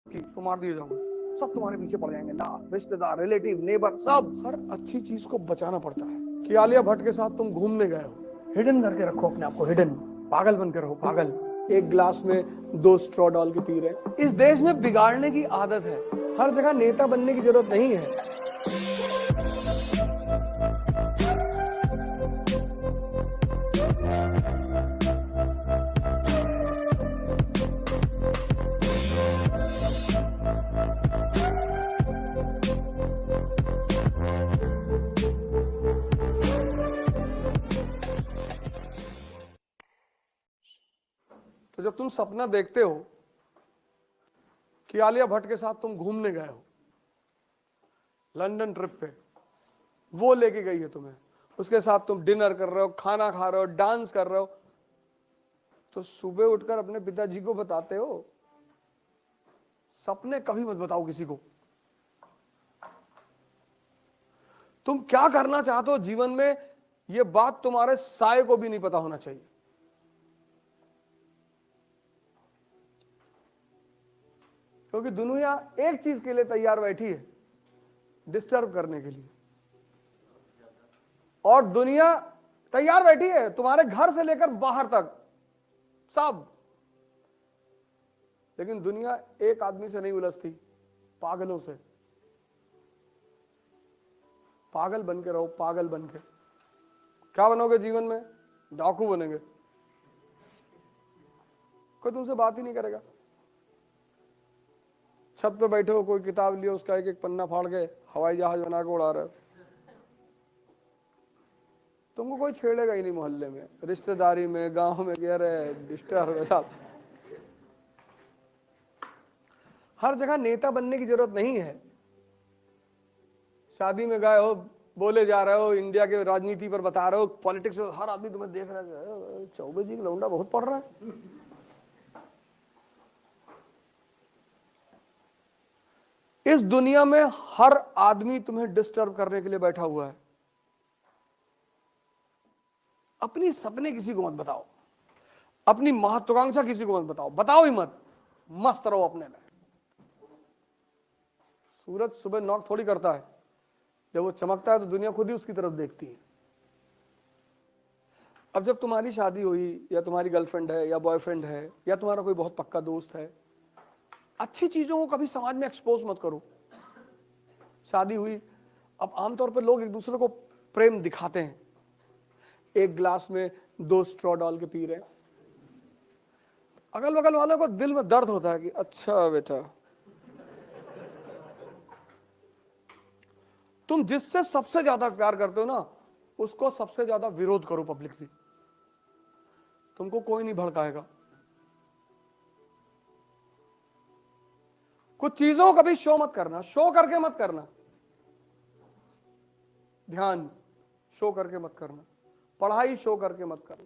की तो मार दिए जाओगे, सब तुम्हारे पीछे पड़ जाएंगे, ना रिश्तेदार, रिलेटिव, नेबर, सब। हर अच्छी चीज को बचाना पड़ता है। कि आलिया भट्ट के साथ तुम घूमने गए हो, हिडन करके रखो अपने आप को, हिडन, पागल बन के रहो, पागल। एक गिलास में 2 स्ट्रॉ डाल के पी रहे। इस देश में बिगाड़ने की आदत है, हर जगह नेता बनने की जरूरत नहीं है। तो जब तुम सपना देखते हो कि आलिया भट्ट के साथ तुम घूमने गए हो लंदन ट्रिप पे, वो लेके गई है तुम्हें, उसके साथ तुम डिनर कर रहे हो, खाना खा रहे हो, डांस कर रहे हो, तो सुबह उठकर अपने पिताजी को बताते हो? सपने कभी मत बताओ किसी को। तुम क्या करना चाहते हो जीवन में, यह बात तुम्हारे साये को भी नहीं पता होना चाहिए। क्योंकि दुनिया एक चीज के लिए तैयार बैठी है, डिस्टर्ब करने के लिए। और दुनिया तैयार बैठी है तुम्हारे घर से लेकर बाहर तक, सब। लेकिन दुनिया एक आदमी से नहीं उलझती, पागलों से। पागल बन के रहो, पागल बन के। क्या बनोगे जीवन में? डाकू बनेंगे। कोई तुमसे बात ही नहीं करेगा। छत पे बैठे हो, कोई किताब लियो, उसका एक एक पन्ना फाड़ के हवाई जहाज बना के उड़ा रहे हो। तुमको कोई छेड़ेगा ही नहीं, मोहल्ले में, रिश्तेदारी में, गांव में, कह रहे डिस्टर्ब है साहब। हर जगह नेता बनने की जरूरत नहीं है। शादी में गए हो, बोले जा रहे हो, इंडिया के राजनीति पर बता रहे हो, पॉलिटिक्स में, हर आदमी तुम्हें देख रहा है, चौबे जी का लौंडा बहुत पढ़ रहा है। इस दुनिया में हर आदमी तुम्हें डिस्टर्ब करने के लिए बैठा हुआ है। अपनी सपने किसी को मत बताओ, अपनी महत्वाकांक्षा किसी को मत बताओ, बताओ ही मत, मस्त रहो अपने में। सूरज सुबह नॉक थोड़ी करता है, जब वो चमकता है तो दुनिया खुद ही उसकी तरफ देखती है। अब जब तुम्हारी शादी हुई, या तुम्हारी गर्लफ्रेंड है, या बॉयफ्रेंड है, या तुम्हारा कोई बहुत पक्का दोस्त है, अच्छी चीजों को कभी समाज में एक्सपोज मत करो। शादी हुई, अब आमतौर पर लोग एक दूसरे को प्रेम दिखाते हैं, एक गिलास में 2 स्ट्रॉ डाल के पी रहे। अगल बगल वालों को दिल में दर्द होता है कि अच्छा बेटा, तुम जिससे सबसे ज्यादा प्यार करते हो ना, उसको सबसे ज्यादा विरोध करो पब्लिकली, तुमको कोई नहीं भड़काएगा। कुछ चीजों को कभी शो मत करना, शो करके मत करना। ध्यान शो करके मत करना, पढ़ाई शो करके मत करना,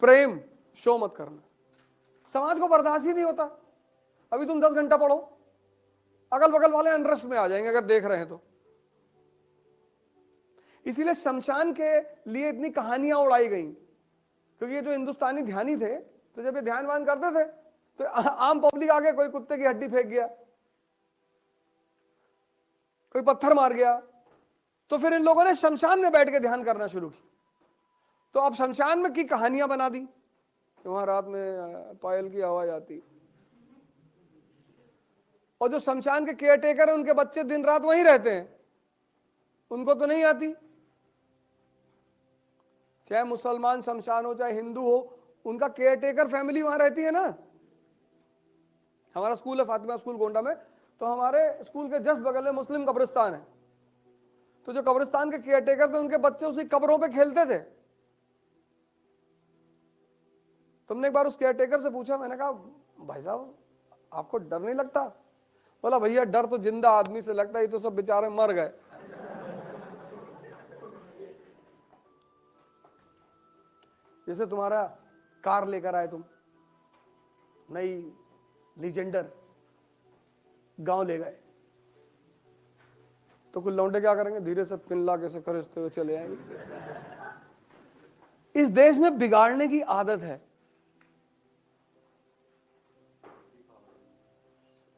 प्रेम शो मत करना। समाज को बर्दाश्त ही नहीं होता। अभी तुम 10 घंटा पढ़ो, अगल बगल वाले अनरस्ट में आ जाएंगे अगर देख रहे हैं तो। इसीलिए शमशान के लिए इतनी कहानियां उड़ाई गई, क्योंकि ये जो हिंदुस्तानी ध्यानी थे, तो जब ये ध्यान वान करते थे तो आम पब्लिक आगे कोई कुत्ते की हड्डी फेंक गया, कोई पत्थर मार गया, तो फिर इन लोगों ने शमशान में बैठ के ध्यान करना शुरू की। तो अब शमशान में की कहानियां बना दी कि वहां रात में पायल की आवाज आती, और जो शमशान के केयर टेकर है उनके बच्चे दिन रात वहीं रहते हैं, उनको तो नहीं आती। चाहे मुसलमान शमशान हो चाहे हिंदू हो, उनका केयर टेकर फैमिली वहां रहती है ना। हमारा स्कूल है फातिमा स्कूल गोंडा में, तो हमारे स्कूल के जस्ट बगल में मुस्लिम कब्रिस्तान है। तो जो कब्रिस्तान के केयर टेकर थे, उनके बच्चे उसी कब्रों पे खेलते थे। तुमने एक बार उस केयर टेकर से पूछा, मैंने कहा भाई साहब आपको डर नहीं लगता? बोला भैया डर तो जिंदा आदमी से लगता है, ये तो सब बेचारे मर गए। जैसे तुम्हारा कार लेकर आए तुम, नई लीजेंडर, गांव ले गए, तो कुछ लौंडे क्या करेंगे, धीरे से पिन ला कैसे खरीदते हुए चले आएंगे। इस देश में बिगाड़ने की आदत है।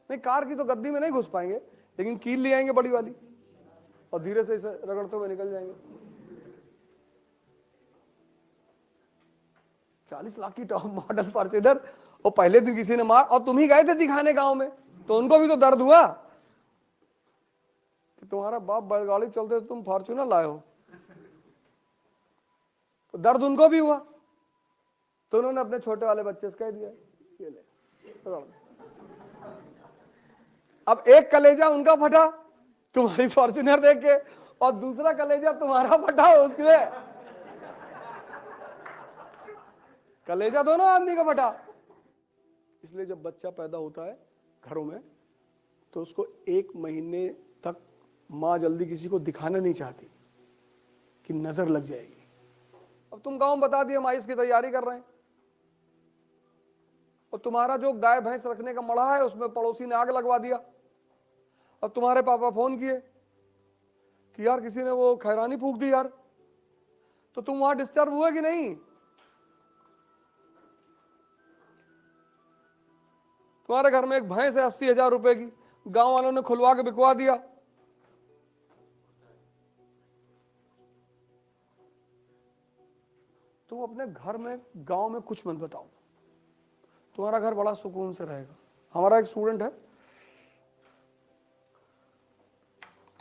नहीं, कार की तो गद्दी में नहीं घुस पाएंगे, लेकिन कील ले आएंगे बड़ी वाली और धीरे से इसे रगड़ते हुए निकल जाएंगे। 40 लाख की टॉप मॉडल फॉर्च्यूनर, और पहले दिन किसी ने मार, और तुम ही गए थे दिखाने गांव में, तो उनको भी तो दर्द हुआ कि तुम्हारा बाप बैलगाड़ी चलते तुम फॉर्च्यूनर लाए हो, तो दर्द उनको भी हुआ। तो उन्होंने अपने छोटे वाले बच्चे से कह दिया, ये ले। अब एक कलेजा उनका फटा तुम्हारी फॉर्च्यूनर देख के, और दूसरा कलेजा तुम्हारा फटा उसके, कलेजा दोनों आदमी का फटा। इसलिए जब बच्चा पैदा होता है घरों में, तो उसको 1 महीने तक माँ जल्दी किसी को दिखाना नहीं चाहती कि नजर लग जाएगी। अब तुम गांव में बता दिए हम आइस की तैयारी कर रहे हैं, और तुम्हारा जो गाय भैंस रखने का मड़ा है उसमें पड़ोसी ने आग लगवा दिया, और तुम्हारे पापा फोन किए कि यार किसी ने वो खैरानी फूंक दी यार, तो तुम वहां डिस्टर्ब हुए कि नहीं? तुम्हारे घर में एक भैंस है 80,000 रुपए की, गांव वालों ने खुलवा के बिकवा दिया, तुम अपने घर में गांव में कुछ मत बताओ, तुम्हारा घर बड़ा सुकून से रहेगा। हमारा एक स्टूडेंट है,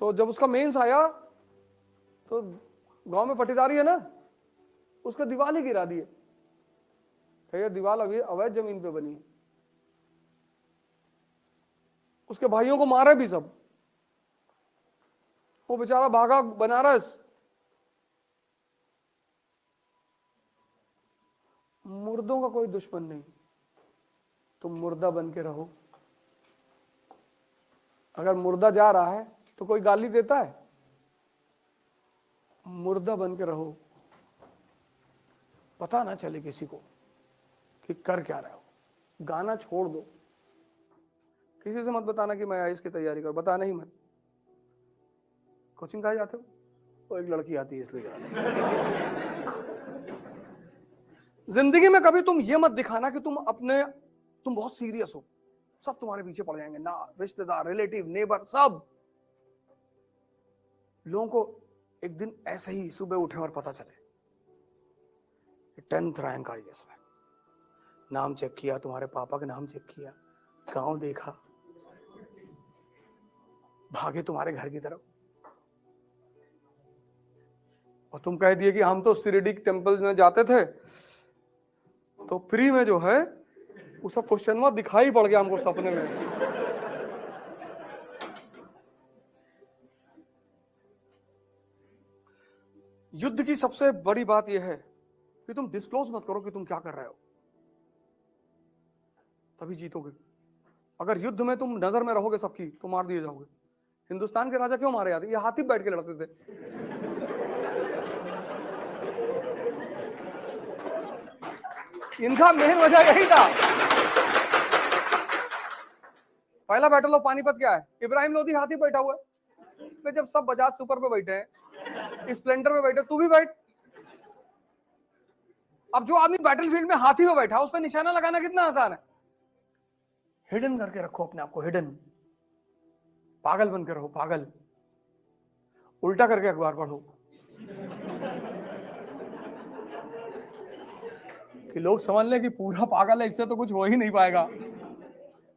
तो जब उसका मेंस आया तो गांव में पट्टीदारी है ना, उसका दीवार ही गिरा दिए, ये दीवार अभी अवैध जमीन पे बनी है। उसके भाइयों को मारे भी सब, वो बेचारा भागा बनारस। मुर्दों का कोई दुश्मन नहीं, तुम मुर्दा बन के रहो। अगर मुर्दा जा रहा है तो कोई गाली देता है? मुर्दा बन के रहो, पता ना चले किसी को कि कर क्या रहे हो। गाना छोड़ दो, किसी से मत बताना कि मैं आईएएस की तैयारी कर, बताना ही मत। कोचिंग कहाँ जाते हो? वो एक लड़की आती है इसलिए जा रहे हो। जिंदगी में कभी तुम ये मत दिखाना कि तुम बहुत सीरियस हो, सब तुम्हारे पीछे पड़ जाएंगे ना, रिश्तेदार, रिलेटिव, नेबर, सब। लोगों को एक दिन ऐसे ही सुबह उठे और पता चले 10th रैंक आई इसमें, नाम चेक किया, तुम्हारे पापा का नाम चेक किया, गांव देखा, भागे तुम्हारे घर की तरफ, और तुम कह दिए कि हम तो शिरडी टेम्पल में जाते थे, तो फ्री में जो है वो सब क्वेश्चन दिखाई पड़ गया हमको सपने में। युद्ध की सबसे बड़ी बात यह है कि तुम डिस्क्लोज मत करो कि तुम क्या कर रहे हो, तभी जीतोगे। अगर युद्ध में तुम नजर में रहोगे सबकी, तो मार दिए जाओगे। हिंदुस्तान के राजा क्यों मारे जाते? ये हाथी बैठ के लड़ते थे। इनका मेन वजह यही था। पहला बैटल ऑफ पानीपत क्या है? इब्राहिम लोधी हाथी बैठा हुआ है। जब सब बजाज सुपर पे बैठे हैं, स्प्लेंडर में बैठे, तू भी बैठ। अब जो आदमी बैटलफील्ड में हाथी में बैठा, उस पर निशाना लगाना कितना आसान है। हिडन करके रखो अपने आप को, हिडन। पागल बन के रहो, पागल। उल्टा करके अखबार पढ़ो कि लोग समझ लें कि पूरा पागल है, इससे तो कुछ हो ही नहीं पाएगा।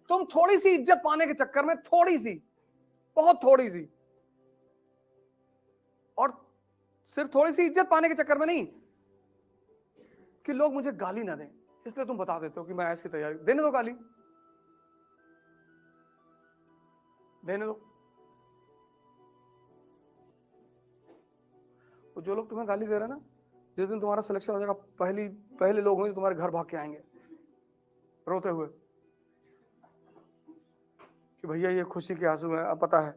तुम थोड़ी सी इज्जत पाने के चक्कर में, थोड़ी सी, बहुत थोड़ी सी, और सिर्फ थोड़ी सी इज्जत पाने के चक्कर में नहीं कि लोग मुझे गाली ना दें, इसलिए तुम बता देते हो कि मैं आईएएस की तैयारी। देने दो गाली, देने दो। तो जो लोग तुम्हें गाली दे रहे हैं ना, जिस दिन तुम्हारा सिलेक्शन हो जाएगा, पहले लोग होंगे तुम्हारे घर भाग के आएंगे रोते हुए कि भैया ये खुशी के आंसू है, अब पता है।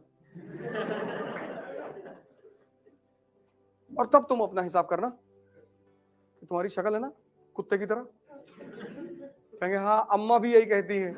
और तब तुम अपना हिसाब करना कि तुम्हारी शक्ल है ना कुत्ते की तरह, कहेंगे हाँ अम्मा भी यही कहती है।